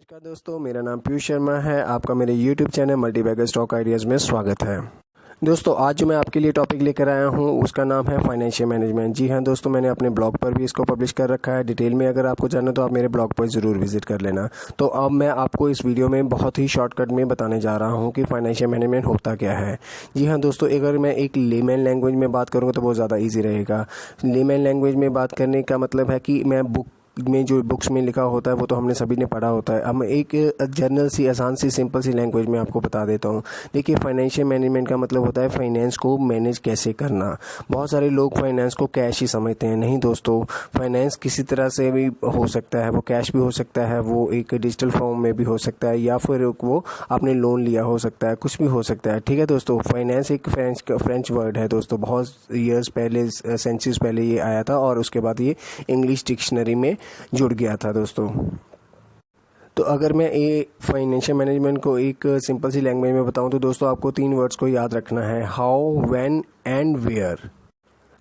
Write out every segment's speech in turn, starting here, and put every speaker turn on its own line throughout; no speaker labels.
नमस्कार दोस्तों, मेरा नाम पीयूष शर्मा है। आपका मेरे YouTube channel multibagger stock ideas में स्वागत है। दोस्तों, आज जो मैं आपके लिए टॉपिक लेकर आया हूं उसका नाम है फाइनेंशियल मैनेजमेंट। जी हां दोस्तों, मैंने अपने ब्लॉग पर भी इसको पब्लिश कर रखा है। डिटेल में अगर आपको जानना तो आप मेरे ब्लॉग पर ज़रूर विजिट कर लेना। तो अब मैं आपको इस वीडियो में बहुत ही शॉर्टकट में बताने जा रहा हूँ कि फाइनेंशियल मैनेजमेंट होता क्या है। जी हाँ दोस्तों, अगर मैं एक लेमैन लैंग्वेज में बात करूँगा तो बहुत ज़्यादा ईजी रहेगा। लेमैन लैंग्वेज में बात करने का मतलब है कि मैं जो बुक्स में लिखा होता है वो तो हमने सभी ने पढ़ा होता है। अब मैं एक जनरल सी, आसान सी, सिंपल सी लैंग्वेज में आपको बता देता हूँ। देखिए, फाइनेंशियल मैनेजमेंट का मतलब होता है फाइनेंस को मैनेज कैसे करना। बहुत सारे लोग फाइनेंस को कैश ही समझते हैं। नहीं दोस्तों, फाइनेंस किसी तरह से भी हो सकता है। वो कैश भी हो सकता है, वो एक डिजिटल फॉर्म में भी हो सकता है, या फिर वो आपने लोन लिया हो सकता है, कुछ भी हो सकता है। ठीक है दोस्तों, फाइनेंस एक फ्रेंच वर्ड है दोस्तों। बहुत ईयर्स पहले, सेंचुरीज पहले ये आया था और उसके बाद ये इंग्लिश डिक्शनरी में जुड़ गया था दोस्तों। तो अगर मैं ये फाइनेंशियल मैनेजमेंट को एक सिंपल सी लैंग्वेज में बताऊं तो दोस्तों, आपको 3 वर्ड्स को याद रखना है: हाउ, व्हेन एंड वेयर।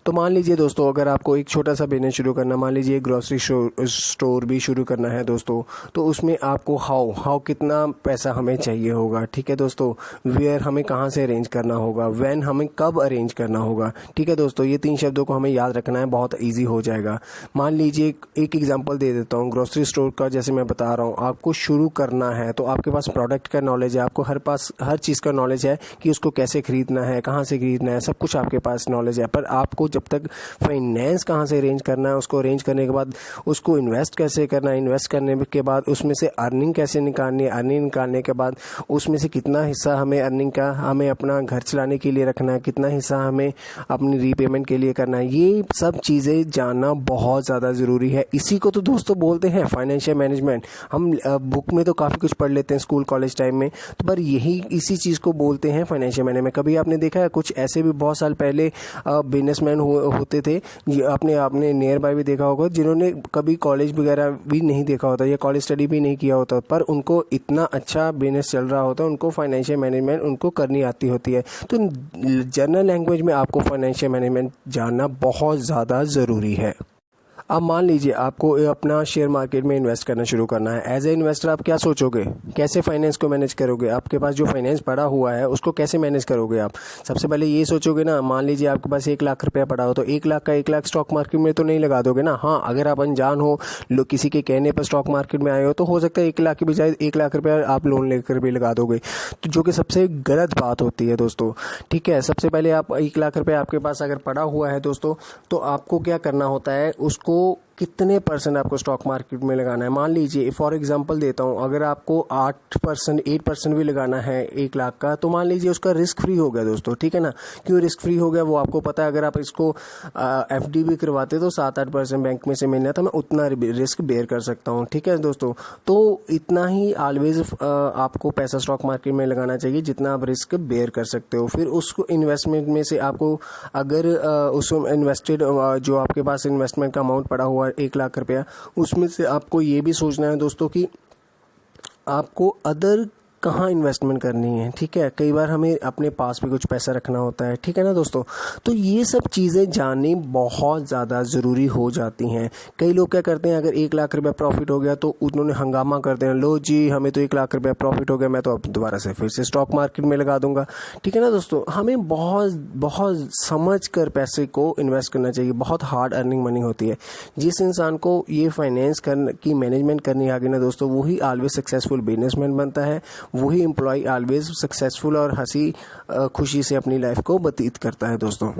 तो मान लीजिए दोस्तों, अगर आपको एक छोटा सा बिजनेस शुरू करना, मान लीजिए ग्रोसरी स्टोर भी शुरू करना है दोस्तों, तो उसमें आपको हाउ कितना पैसा हमें चाहिए होगा। ठीक है दोस्तों, वेयर हमें कहाँ से अरेंज करना होगा, व्हेन हमें कब अरेंज करना होगा। ठीक है दोस्तों, ये 3 शब्दों को हमें याद रखना है, बहुत ईजी हो जाएगा। मान लीजिए एक एग्जाम्पल दे देता हूँ ग्रोसरी स्टोर का। जैसे मैं बता रहा हूँ, आपको शुरू करना है तो आपके पास प्रोडक्ट का नॉलेज है, आपको हर चीज़ का नॉलेज है कि उसको कैसे खरीदना है, कहाँ से खरीदना है, सब कुछ आपके पास नॉलेज है। पर आपको जब तक फाइनेंस कहाँ से अरेंज करना है, उसको अरेंज करने के बाद उसको इन्वेस्ट कैसे करना है, इन्वेस्ट करने के बाद उसमें से अर्निंग कैसे निकालनी है, अर्निंग निकालने के बाद उसमें से कितना हिस्सा हमें अर्निंग का हमें अपना घर चलाने के लिए रखना है, कितना हिस्सा हमें अपनी रीपेमेंट के लिए करना है, ये सब चीज़ें जानना बहुत ज़्यादा ज़रूरी है। इसी को तो दोस्तों बोलते हैं फाइनेंशियल मैनेजमेंट। हम बुक में तो काफ़ी कुछ पढ़ लेते हैं स्कूल कॉलेज टाइम में, तो पर इसी चीज़ को बोलते हैं फाइनेंशियल मैनेजमेंट। कभी आपने देखा है, कुछ ऐसे भी बहुत साल पहले बिजनेसमैन होते थे, आपने नियर बाय भी देखा होगा, जिन्होंने कभी कॉलेज वगैरह भी नहीं देखा होता या कॉलेज स्टडी भी नहीं किया होता, पर उनको इतना अच्छा बिजनेस चल रहा होता है, उनको फाइनेंशियल मैनेजमेंट उनको करनी आती होती है। तो जनरल लैंग्वेज में आपको फाइनेंशियल मैनेजमेंट जानना बहुत ज़्यादा ज़रूरी है। अब मान लीजिए आपको अपना शेयर मार्केट में इन्वेस्ट करना शुरू करना है। एज ए इन्वेस्टर आप क्या सोचोगे, कैसे फाइनेंस को मैनेज करोगे, आपके पास जो फाइनेंस पड़ा हुआ है उसको कैसे मैनेज करोगे। आप सबसे पहले ये सोचोगे ना, मान लीजिए आपके पास 1 लाख रुपया पड़ा हो, तो 1 लाख का 1 लाख स्टॉक मार्केट में तो नहीं लगा दोगे ना। हाँ, अगर आप अनजान हो, किसी के कहने पर स्टॉक मार्केट में आए हो, तो हो सकता है 1 लाख की बजाय 1 लाख रुपया आप लोन लेकर भी लगा दोगे, तो जो कि सबसे गलत बात होती है दोस्तों। ठीक है, सबसे पहले आप 1 लाख रुपया आपके पास अगर पड़ा हुआ है दोस्तों, तो आपको क्या करना होता है, उसको कितने % आपको स्टॉक मार्केट में लगाना है। मान लीजिए फॉर एग्जांपल देता हूं, अगर आपको 8% भी लगाना है 1 लाख का, तो मान लीजिए उसका रिस्क फ्री हो गया दोस्तों। ठीक है ना, क्यों रिस्क फ्री हो गया वो आपको पता है। अगर आप इसको FD भी करवाते तो 7-8% बैंक में से मिलना, तो मैं उतना रिस्क बेयर कर सकता हूँ। ठीक है दोस्तों, तो इतना ही ऑलवेज आपको पैसा स्टॉक मार्केट में लगाना चाहिए जितना आप रिस्क बेयर कर सकते हो। फिर उसको इन्वेस्टमेंट में से आपको, अगर उसको इन्वेस्टेड जो आपके पास इन्वेस्टमेंट का अमाउंट पड़ा हुआ 1 लाख रुपया, उसमें से आपको ये भी सोचना है दोस्तों कि आपको अदर कहाँ इन्वेस्टमेंट करनी है। ठीक है, कई बार हमें अपने पास भी कुछ पैसा रखना होता है। ठीक है ना दोस्तों, तो ये सब चीज़ें जाननी बहुत ज़्यादा ज़रूरी हो जाती हैं। कई लोग क्या करते हैं, अगर 1 लाख रुपया प्रॉफिट हो गया तो उन्होंने हंगामा करते हैं, लो जी हमें तो 1 लाख रुपया प्रॉफिट हो गया, मैं तो अब दोबारा से फिर से स्टॉक मार्केट में लगा दूंगा। ठीक है ना दोस्तों, हमें बहुत समझ कर पैसे को इन्वेस्ट करना चाहिए। बहुत हार्ड अर्निंग मनी होती है। जिस इंसान को ये फाइनेंस की मैनेजमेंट करनी आ गई ना दोस्तों, वही ऑलवेज सक्सेसफुल बिजनेसमैन बनता है, वही एम्प्लॉय ऑलवेज सक्सेसफुल और हंसी खुशी से अपनी लाइफ को व्यतीत करता है दोस्तों।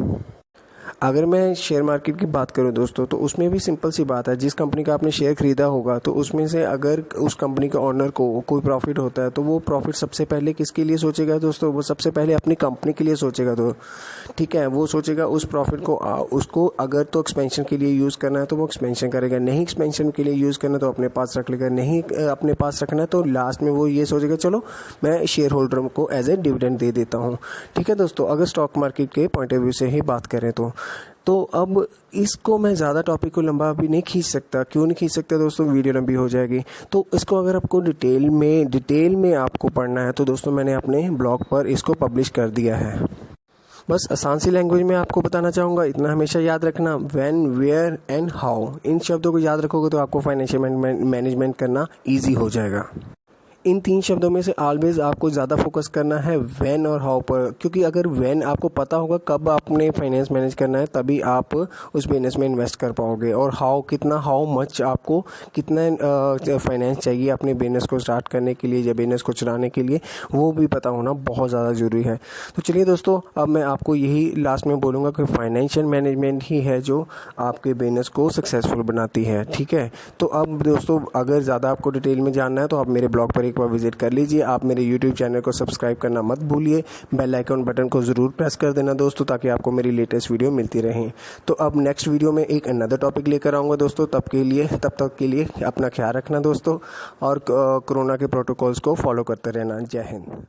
अगर मैं शेयर मार्केट की बात करूं दोस्तों, तो उसमें भी सिंपल सी बात है। जिस कंपनी का आपने शेयर खरीदा होगा, तो उसमें से अगर उस कंपनी के ओनर को कोई प्रॉफिट होता है, तो वो प्रॉफिट सबसे पहले किसके लिए सोचेगा दोस्तों, वो सबसे पहले अपनी कंपनी के लिए सोचेगा। तो ठीक है, वो सोचेगा उस प्रॉफिट को उसको अगर तो एक्सपेंशन के लिए यूज़ करना है तो वो एक्सपेंशन करेगा, नहीं एक्सपेंशन के लिए यूज़ करना तो अपने पास रख लेगा, नहीं अपने पास रखना तो लास्ट में वो ये सोचेगा चलो मैं शेयर होल्डर को एज ए डिविडेंड दे देता हूँ। ठीक है दोस्तों, अगर स्टॉक मार्केट के पॉइंट ऑफ व्यू से ही बात करें तो अब इसको मैं ज़्यादा टॉपिक को लंबा अभी नहीं खींच सकता। क्यों नहीं खींच सकता दोस्तों, वीडियो लंबी हो जाएगी। तो इसको अगर आपको डिटेल में आपको पढ़ना है तो दोस्तों मैंने अपने ब्लॉग पर इसको पब्लिश कर दिया है। बस आसान सी लैंग्वेज में आपको बताना चाहूँगा, इतना हमेशा याद रखना, व्हेन, वेयर एंड हाउ। इन शब्दों को याद रखोगे तो आपको फाइनेंशियल मैनेजमेंट करना ईजी हो जाएगा। इन 3 शब्दों में से ऑलवेज आपको ज़्यादा फोकस करना है व्हेन और हाउ पर, क्योंकि अगर व्हेन आपको पता होगा कब आपने फाइनेंस मैनेज करना है तभी आप उस बिजनेस में इन्वेस्ट कर पाओगे। और हाउ मच आपको कितना फाइनेंस चाहिए अपने बिजनेस को स्टार्ट करने के लिए या बिजनेस को चलाने के लिए, वो भी पता होना बहुत ज़्यादा ज़रूरी है। तो चलिए दोस्तों, अब मैं आपको यही लास्ट में बोलूँगा कि फाइनेंशियल मैनेजमेंट ही है जो आपके बिजनेस को सक्सेसफुल बनाती है। ठीक है, तो अब दोस्तों अगर ज़्यादा आपको डिटेल में जानना है तो आप मेरे ब्लॉग पर एक बार विजिट कर लीजिए। आप मेरे YouTube चैनल को सब्सक्राइब करना मत भूलिए, बेल आइकन बटन को ज़रूर प्रेस कर देना दोस्तों, ताकि आपको मेरी लेटेस्ट वीडियो मिलती रहे। तो अब नेक्स्ट वीडियो में एक अनदर टॉपिक लेकर आऊँगा दोस्तों। तब तक के लिए अपना ख्याल रखना दोस्तों, और कोरोना के प्रोटोकॉल्स को फॉलो करते रहना। जय हिंद।